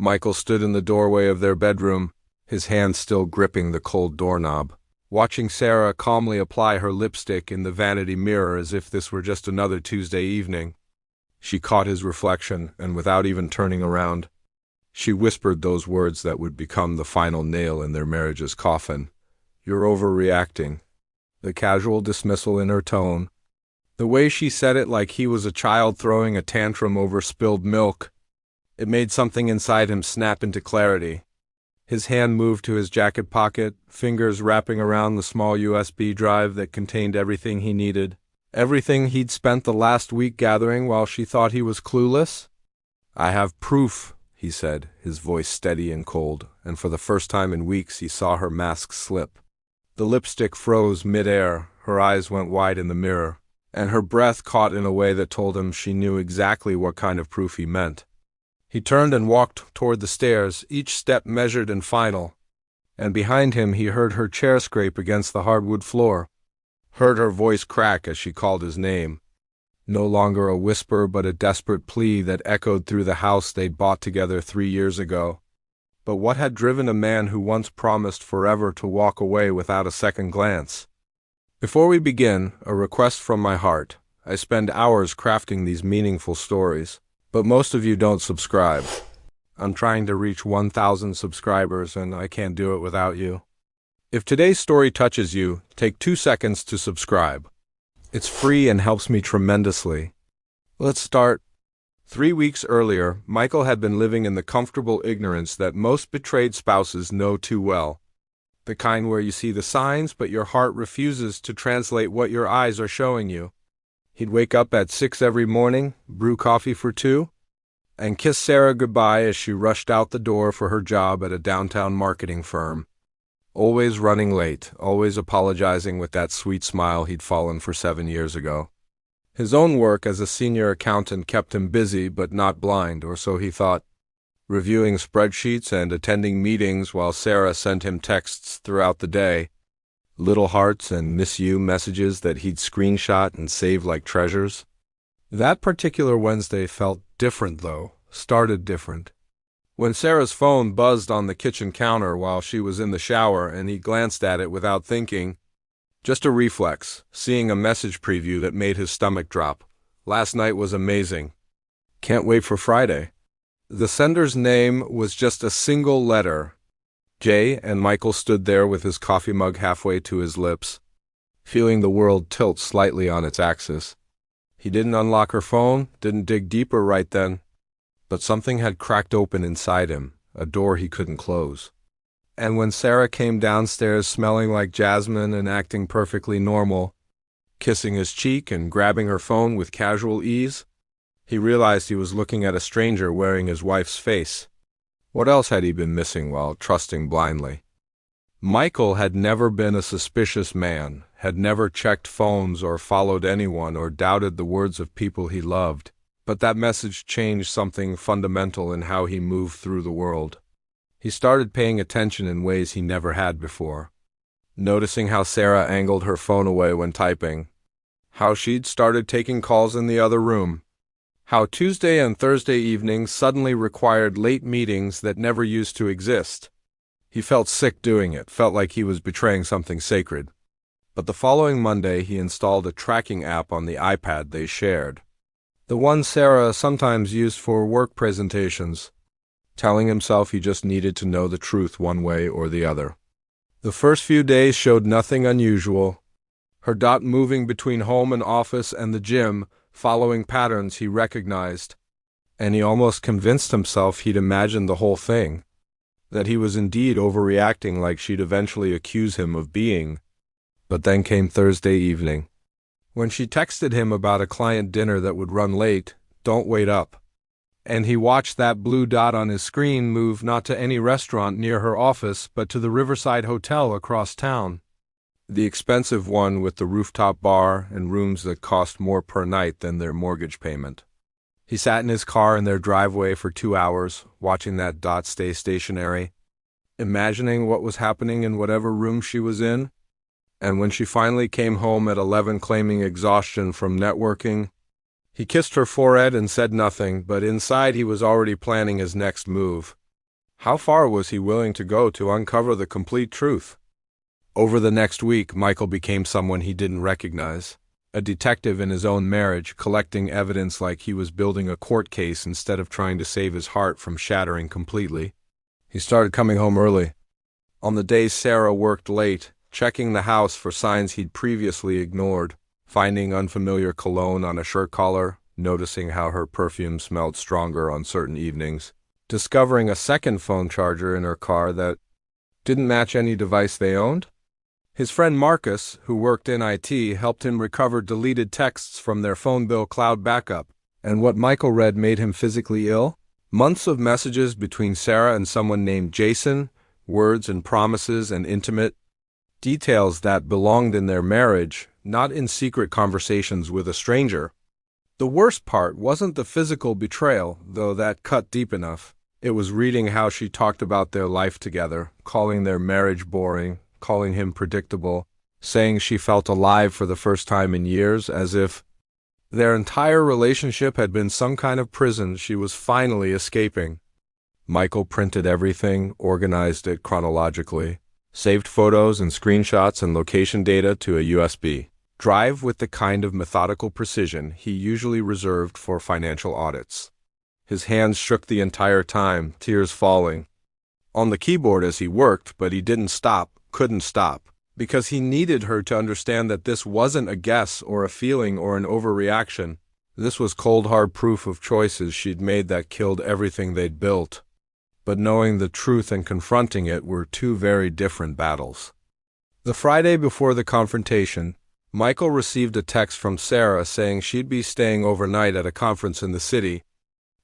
Michael stood in the doorway of their bedroom, his hand still gripping the cold doorknob, watching Sarah calmly apply her lipstick in the vanity mirror as if this were just another Tuesday evening. She caught his reflection, and without even turning around, she whispered those words that would become the final nail in their marriage's coffin. "You're overreacting." The casual dismissal in her tone, the way she said it like he was a child throwing a tantrum over spilled milk, it made something inside him snap into clarity. His hand moved to his jacket pocket, fingers wrapping around the small USB drive that contained everything he needed. Everything he'd spent the last week gathering while she thought he was clueless. "I have proof," he said, his voice steady and cold, and for the first time in weeks he saw her mask slip. The lipstick froze mid-air, her eyes went wide in the mirror, and her breath caught in a way that told him she knew exactly what kind of proof he meant. He turned and walked toward the stairs, each step measured and final, and behind him he heard her chair scrape against the hardwood floor, heard her voice crack as she called his name. No longer a whisper but a desperate plea that echoed through the house they'd bought together 3 years ago. But what had driven a man who once promised forever to walk away without a second glance? Before we begin, a request from my heart. I spend hours crafting these meaningful stories, but most of you don't subscribe. I'm trying to reach 1,000 subscribers, and I can't do it without you. If today's story touches you, take 2 seconds to subscribe. It's free and helps me tremendously. Let's start. 3 weeks earlier, Michael had been living in the comfortable ignorance that most betrayed spouses know too well. The kind where you see the signs, but your heart refuses to translate what your eyes are showing you. He'd wake up at 6 every morning, brew coffee for 2, and kiss Sarah goodbye as she rushed out the door for her job at a downtown marketing firm. Always running late, always apologizing with that sweet smile he'd fallen for 7 years ago. His own work as a senior accountant kept him busy but not blind, or so he thought, reviewing spreadsheets and attending meetings while Sarah sent him texts throughout the day, little hearts and miss you messages that he'd screenshot and save like treasures. That particular Wednesday felt different, though, started different. When Sarah's phone buzzed on the kitchen counter while she was in the shower and he glanced at it without thinking, just a reflex, seeing a message preview that made his stomach drop. "Last night was amazing. Can't wait for Friday." The sender's name was just a single letter, J, and Michael stood there with his coffee mug halfway to his lips, feeling the world tilt slightly on its axis. He didn't unlock her phone, didn't dig deeper right then, but something had cracked open inside him, a door he couldn't close. And when Sarah came downstairs smelling like jasmine and acting perfectly normal, kissing his cheek and grabbing her phone with casual ease, he realized he was looking at a stranger wearing his wife's face. What else had he been missing while trusting blindly? Michael had never been a suspicious man, had never checked phones or followed anyone or doubted the words of people he loved. But that message changed something fundamental in how he moved through the world. He started paying attention in ways he never had before. Noticing how Sarah angled her phone away when typing. How she'd started taking calls in the other room. How Tuesday and Thursday evenings suddenly required late meetings that never used to exist. He felt sick doing it, felt like he was betraying something sacred. But the following Monday he installed a tracking app on the iPad they shared. The one Sarah sometimes used for work presentations, telling himself he just needed to know the truth one way or the other. The first few days showed nothing unusual. Her dot moving between home and office and the gym, following patterns he recognized, and he almost convinced himself he'd imagined the whole thing, that he was indeed overreacting like she'd eventually accuse him of being. But then came Thursday evening. When she texted him about a client dinner that would run late, "Don't wait up," and he watched that blue dot on his screen move not to any restaurant near her office but to the Riverside Hotel across town, the expensive one with the rooftop bar and rooms that cost more per night than their mortgage payment. He sat in his car in their driveway for 2 hours, watching that dot stay stationary, imagining what was happening in whatever room she was in. And when she finally came home at 11 claiming exhaustion from networking, he kissed her forehead and said nothing, but inside he was already planning his next move. How far was he willing to go to uncover the complete truth? Over the next week, Michael became someone he didn't recognize. A detective in his own marriage, collecting evidence like he was building a court case instead of trying to save his heart from shattering completely. He started coming home early. On the days Sarah worked late, checking the house for signs he'd previously ignored, finding unfamiliar cologne on a shirt collar, noticing how her perfume smelled stronger on certain evenings, discovering a second phone charger in her car that didn't match any device they owned. His friend Marcus, who worked in IT, helped him recover deleted texts from their phone bill cloud backup. And what Michael read made him physically ill? Months of messages between Sarah and someone named Jason, words and promises and intimate details that belonged in their marriage, not in secret conversations with a stranger. The worst part wasn't the physical betrayal, though that cut deep enough. It was reading how she talked about their life together, calling their marriage boring, calling him predictable, saying she felt alive for the first time in years, as if their entire relationship had been some kind of prison she was finally escaping. Michael printed everything, organized it chronologically, saved photos and screenshots and location data to a USB drive with the kind of methodical precision he usually reserved for financial audits. His hands shook the entire time, tears falling on the keyboard as he worked, but he couldn't stop, because he needed her to understand that this wasn't a guess or a feeling or an overreaction. This was cold hard proof of choices she'd made that killed everything they'd built. But knowing the truth and confronting it were two very different battles. The Friday before the confrontation, Michael received a text from Sarah saying she'd be staying overnight at a conference in the city,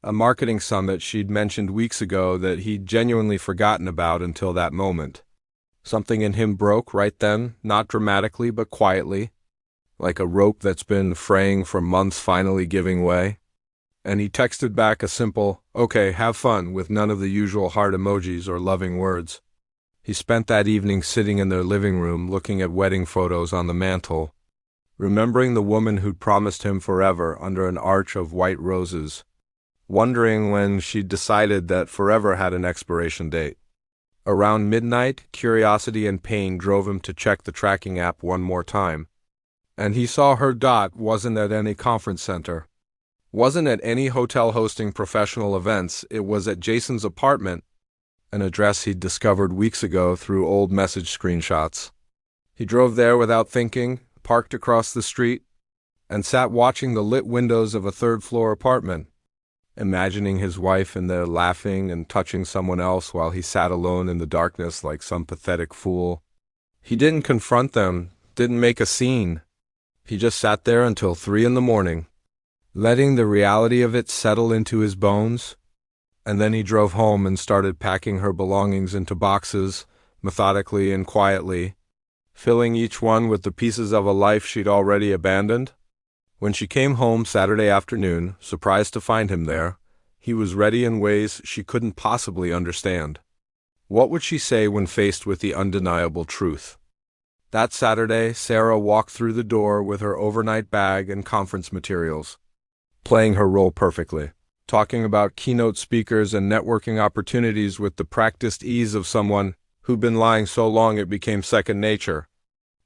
a marketing summit she'd mentioned weeks ago that he'd genuinely forgotten about until that moment. Something in him broke right then, not dramatically but quietly, like a rope that's been fraying for months finally giving way. And he texted back a simple, "Okay, have fun," with none of the usual heart emojis or loving words. He spent that evening sitting in their living room looking at wedding photos on the mantel, remembering the woman who'd promised him forever under an arch of white roses, wondering when she'd decided that forever had an expiration date. Around midnight, curiosity and pain drove him to check the tracking app one more time. And he saw her dot wasn't at any conference center. Wasn't at any hotel hosting professional events. It was at Jason's apartment, an address he'd discovered weeks ago through old message screenshots. He drove there without thinking, parked across the street, and sat watching the lit windows of a third-floor apartment, imagining his wife in there laughing and touching someone else while he sat alone in the darkness like some pathetic fool. He didn't confront them, didn't make a scene. He just sat there until 3 a.m, letting the reality of it settle into his bones. And then he drove home and started packing her belongings into boxes, methodically and quietly, filling each one with the pieces of a life she'd already abandoned. When she came home Saturday afternoon, surprised to find him there, he was ready in ways she couldn't possibly understand. What would she say when faced with the undeniable truth? That Saturday, Sarah walked through the door with her overnight bag and conference materials, playing her role perfectly, talking about keynote speakers and networking opportunities with the practiced ease of someone who'd been lying so long it became second nature.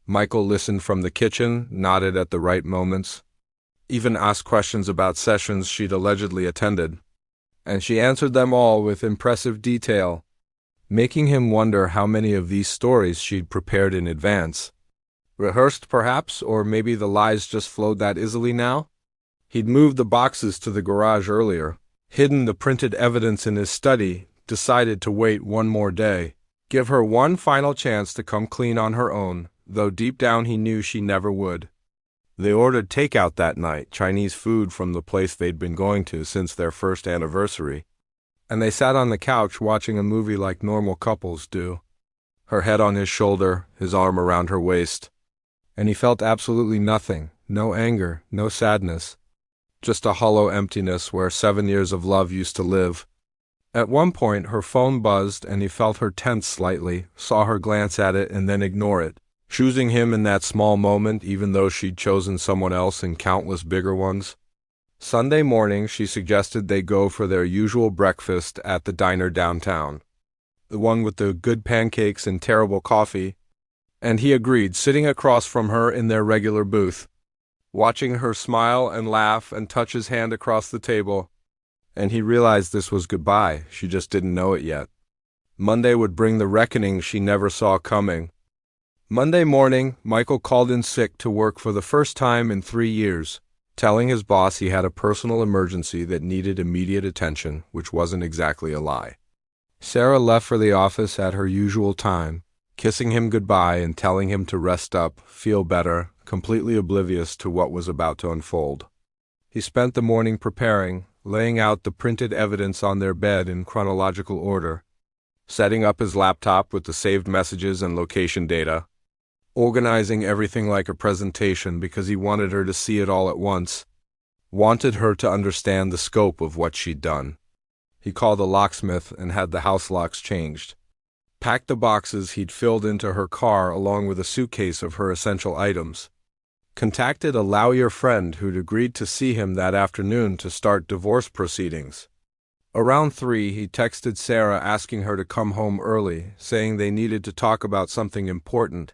Michael listened from the kitchen, nodded at the right moments, even asked questions about sessions she'd allegedly attended, and she answered them all with impressive detail, making him wonder how many of these stories she'd prepared in advance. Rehearsed, perhaps, or maybe the lies just flowed that easily now? He'd moved the boxes to the garage earlier, hidden the printed evidence in his study, decided to wait one more day, give her one final chance to come clean on her own, though deep down he knew she never would. They ordered takeout that night, Chinese food from the place they'd been going to since their first anniversary, and they sat on the couch watching a movie like normal couples do, her head on his shoulder, his arm around her waist. And he felt absolutely nothing, no anger, no sadness, just a hollow emptiness where 7 years of love used to live. At one point, her phone buzzed and he felt her tense slightly, saw her glance at it and then ignore it, choosing him in that small moment even though she'd chosen someone else in countless bigger ones. Sunday morning, she suggested they go for their usual breakfast at the diner downtown. the one with the good pancakes and terrible coffee, and he agreed, sitting across from her in their regular booth, watching her smile and laugh and touch his hand across the table. And he realized this was goodbye, she just didn't know it yet. Monday would bring the reckoning she never saw coming. Monday morning, Michael called in sick to work for the first time in 3 years, telling his boss he had a personal emergency that needed immediate attention, which wasn't exactly a lie. Sarah left for the office at her usual time, kissing him goodbye and telling him to rest up, feel better, completely oblivious to what was about to unfold. He spent the morning preparing, laying out the printed evidence on their bed in chronological order, setting up his laptop with the saved messages and location data, organizing everything like a presentation because he wanted her to see it all at once, wanted her to understand the scope of what she'd done. He called a locksmith and had the house locks changed, packed the boxes he'd filled into her car along with a suitcase of her essential items, contacted a lawyer friend who'd agreed to see him that afternoon to start divorce proceedings. Around 3, he texted Sarah asking her to come home early, saying they needed to talk about something important,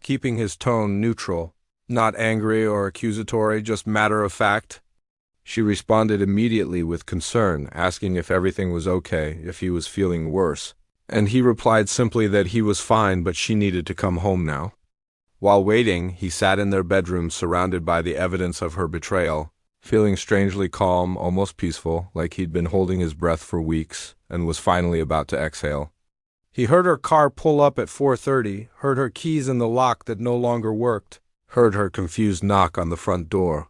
keeping his tone neutral, not angry or accusatory, just matter of fact. She responded immediately with concern, asking if everything was okay, if he was feeling worse, and he replied simply that he was fine but she needed to come home now. While waiting, he sat in their bedroom surrounded by the evidence of her betrayal, feeling strangely calm, almost peaceful, like he'd been holding his breath for weeks and was finally about to exhale. He heard her car pull up at 4:30, heard her keys in the lock that no longer worked, heard her confused knock on the front door.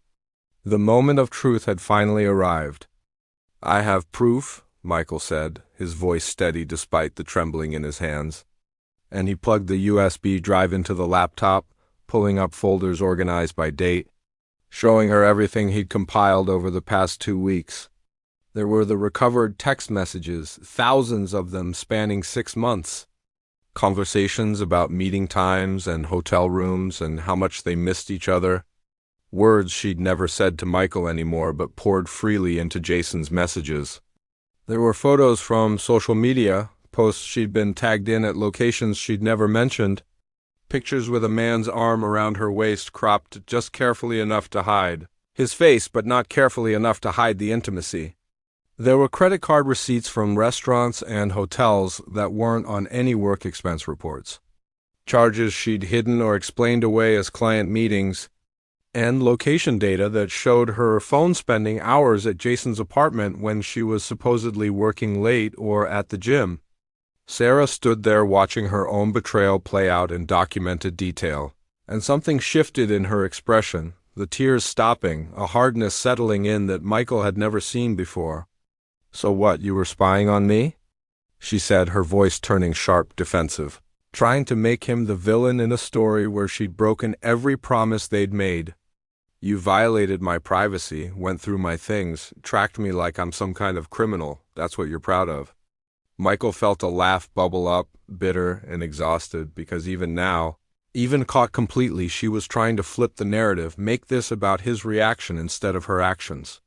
The moment of truth had finally arrived. "I have proof," Michael said, his voice steady despite the trembling in his hands. And he plugged the USB drive into the laptop, pulling up folders organized by date, showing her everything he'd compiled over the past 2 weeks. There were the recovered text messages, thousands of them spanning 6 months. Conversations about meeting times and hotel rooms and how much they missed each other. Words she'd never said to Michael anymore but poured freely into Jason's messages. There were photos from social media, posts she'd been tagged in at locations she'd never mentioned, pictures with a man's arm around her waist cropped just carefully enough to hide his face but not carefully enough to hide the intimacy. There were credit card receipts from restaurants and hotels that weren't on any work expense reports, charges she'd hidden or explained away as client meetings, and location data that showed her phone spending hours at Jason's apartment when she was supposedly working late or at the gym. Sarah stood there watching her own betrayal play out in documented detail, and something shifted in her expression, the tears stopping, a hardness settling in that Michael had never seen before. "So what, you were spying on me?" she said, her voice turning sharp, defensive, trying to make him the villain in a story where she'd broken every promise they'd made. "You violated my privacy, went through my things, tracked me like I'm some kind of criminal. That's what you're proud of." Michael felt a laugh bubble up, bitter and exhausted, because even now, even caught completely, she was trying to flip the narrative, make this about his reaction instead of her actions.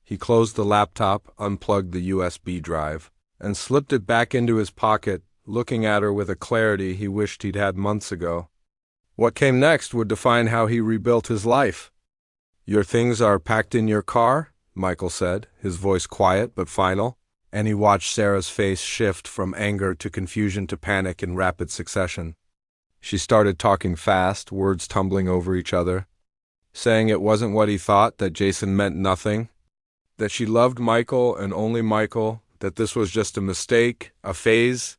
He closed the laptop, unplugged the USB drive, and slipped it back into his pocket, looking at her with a clarity he wished he'd had months ago. What came next would define how he rebuilt his life. "Your things are packed in your car?" Michael said, his voice quiet but final, and he watched Sarah's face shift from anger to confusion to panic in rapid succession. She started talking fast, words tumbling over each other, saying it wasn't what he thought, that Jason meant nothing, that she loved Michael and only Michael, that this was just a mistake, a phase,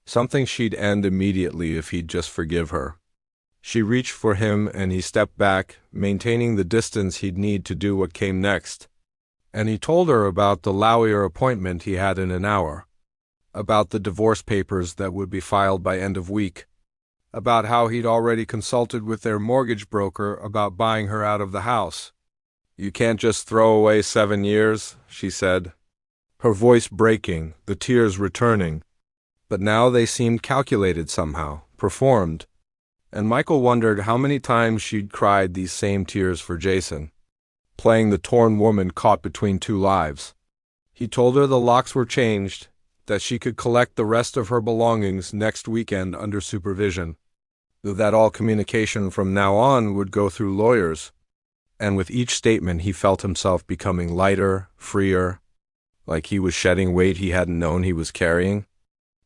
something she'd end immediately if he'd just forgive her. She reached for him and he stepped back, maintaining the distance he'd need to do what came next. And he told her about the lawyer appointment he had in an hour, about the divorce papers that would be filed by end of week, about how he'd already consulted with their mortgage broker about buying her out of the house. "You can't just throw away 7 years," she said, her voice breaking, the tears returning. But now they seemed calculated somehow, performed, and Michael wondered how many times she'd cried these same tears for Jason, playing the torn woman caught between 2 lives. He told her the locks were changed, that she could collect the rest of her belongings next weekend under supervision, that all communication from now on would go through lawyers. And with each statement he felt himself becoming lighter, freer, like he was shedding weight he hadn't known he was carrying.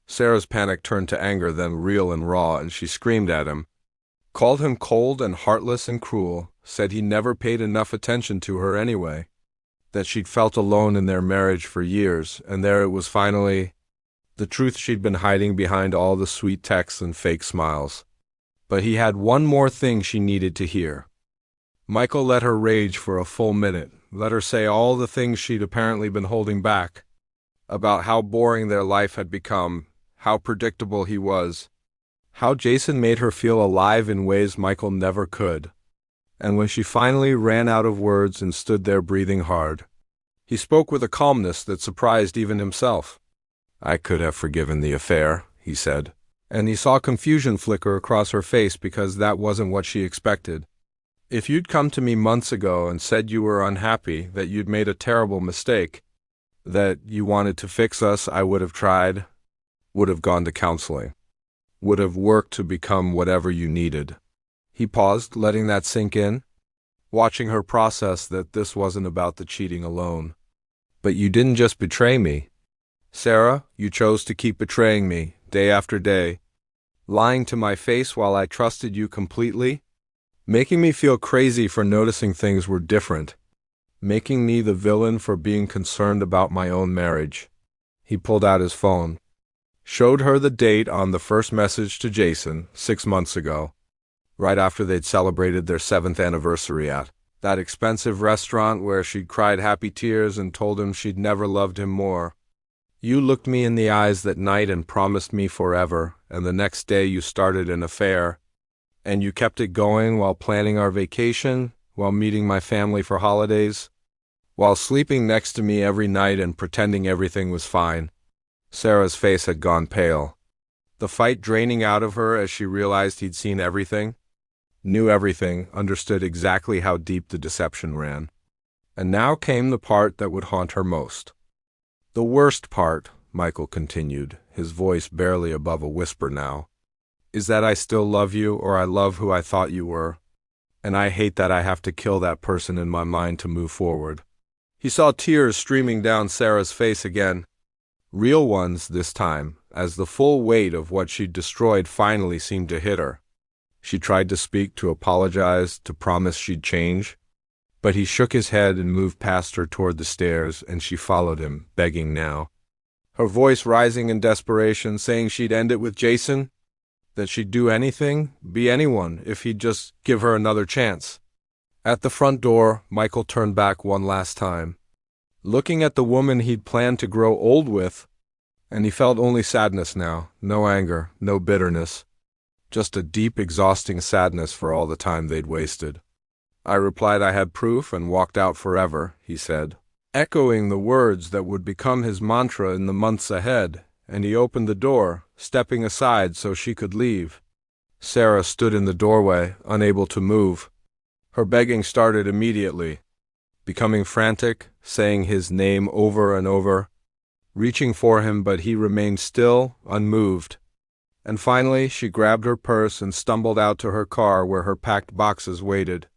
Sarah's panic turned to anger, then real and raw, and she screamed at him, called him cold and heartless and cruel, said he never paid enough attention to her anyway, that she'd felt alone in their marriage for years, and there it was finally, the truth she'd been hiding behind all the sweet texts and fake smiles. But he had one more thing she needed to hear. Michael let her rage for a full minute, let her say all the things she'd apparently been holding back, about how boring their life had become, how predictable he was, how Jason made her feel alive in ways Michael never could. And when she finally ran out of words and stood there breathing hard, he spoke with a calmness that surprised even himself. "I could have forgiven the affair," he said, and he saw confusion flicker across her face because that wasn't what she expected. "If you'd come to me months ago and said you were unhappy, that you'd made a terrible mistake, that you wanted to fix us, I would have tried, would have gone to counseling, would have worked to become whatever you needed." He paused, letting that sink in, watching her process that this wasn't about the cheating alone. "But you didn't just betray me, Sarah, you chose to keep betraying me, day after day, lying to my face while I trusted you completely, making me feel crazy for noticing things were different, making me the villain for being concerned about my own marriage." He pulled out his phone, showed her the date on the first message to Jason 6 months ago, right after they'd celebrated their 7th anniversary at that expensive restaurant where she'd cried happy tears and told him she'd never loved him more. "You looked me in the eyes that night and promised me forever, and the next day you started an affair, and you kept it going while planning our vacation, while meeting my family for holidays, while sleeping next to me every night and pretending everything was fine." Sarah's face had gone pale, the fight draining out of her as she realized he'd seen everything, knew everything, understood exactly how deep the deception ran. And now came the part that would haunt her most. "The worst part," Michael continued, his voice barely above a whisper now, "is that I still love you, or I love who I thought you were, and I hate that I have to kill that person in my mind to move forward." He saw tears streaming down Sarah's face again, real ones this time, as the full weight of what she'd destroyed finally seemed to hit her. She tried to speak, to apologize, to promise she'd change, but he shook his head and moved past her toward the stairs, and she followed him, begging now, her voice rising in desperation, saying she'd end it with Jason, that she'd do anything, be anyone, if he'd just give her another chance. At the front door, Michael turned back one last time, looking at the woman he'd planned to grow old with, and he felt only sadness now, no anger, no bitterness, just a deep, exhausting sadness for all the time they'd wasted. "I replied I had proof and walked out forever," he said, echoing the words that would become his mantra in the months ahead, and he opened the door, stepping aside so she could leave. Sarah stood in the doorway, unable to move. Her begging started immediately, becoming frantic, saying his name over and over, reaching for him, but he remained still, unmoved. And finally, she grabbed her purse and stumbled out to her car where her packed boxes waited.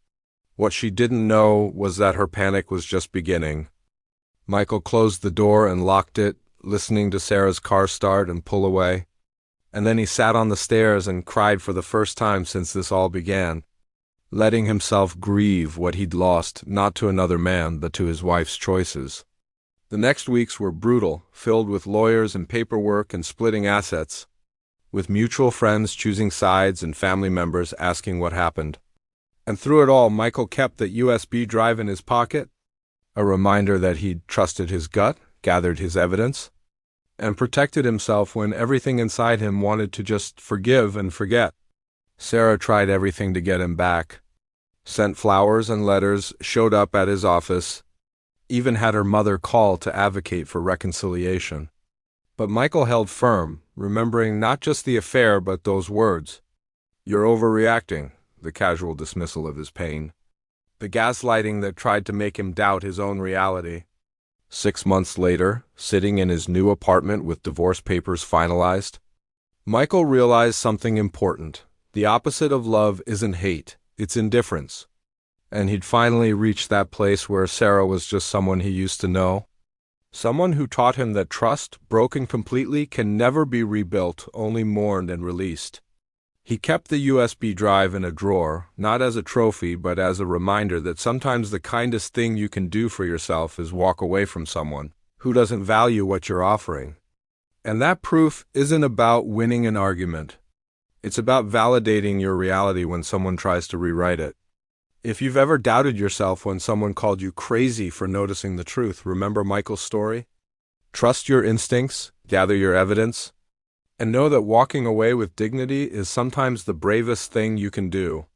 What she didn't know was that her panic was just beginning. Michael closed the door and locked it, listening to Sarah's car start and pull away. And then he sat on the stairs and cried for the first time since this all began, letting himself grieve what he'd lost, not to another man, but to his wife's choices. The next weeks were brutal, filled with lawyers and paperwork and splitting assets, with mutual friends choosing sides and family members asking what happened. And through it all, Michael kept that USB drive in his pocket, a reminder that he'd trusted his gut, gathered his evidence, and protected himself when everything inside him wanted to just forgive and forget. Sarah tried everything to get him back, sent flowers and letters, showed up at his office, even had her mother call to advocate for reconciliation. But Michael held firm, remembering not just the affair but those words. "You're overreacting," the casual dismissal of his pain, the gaslighting that tried to make him doubt his own reality. 6 months later, sitting in his new apartment with divorce papers finalized, Michael realized something important. The opposite of love isn't hate, it's indifference. And he'd finally reached that place where Sarah was just someone he used to know. Someone who taught him that trust, broken completely, can never be rebuilt, only mourned and released. He kept the USB drive in a drawer, not as a trophy, but as a reminder that sometimes the kindest thing you can do for yourself is walk away from someone who doesn't value what you're offering. And that proof isn't about winning an argument. It's about validating your reality when someone tries to rewrite it. If you've ever doubted yourself when someone called you crazy for noticing the truth, remember Michael's story? Trust your instincts, gather your evidence, and know that walking away with dignity is sometimes the bravest thing you can do.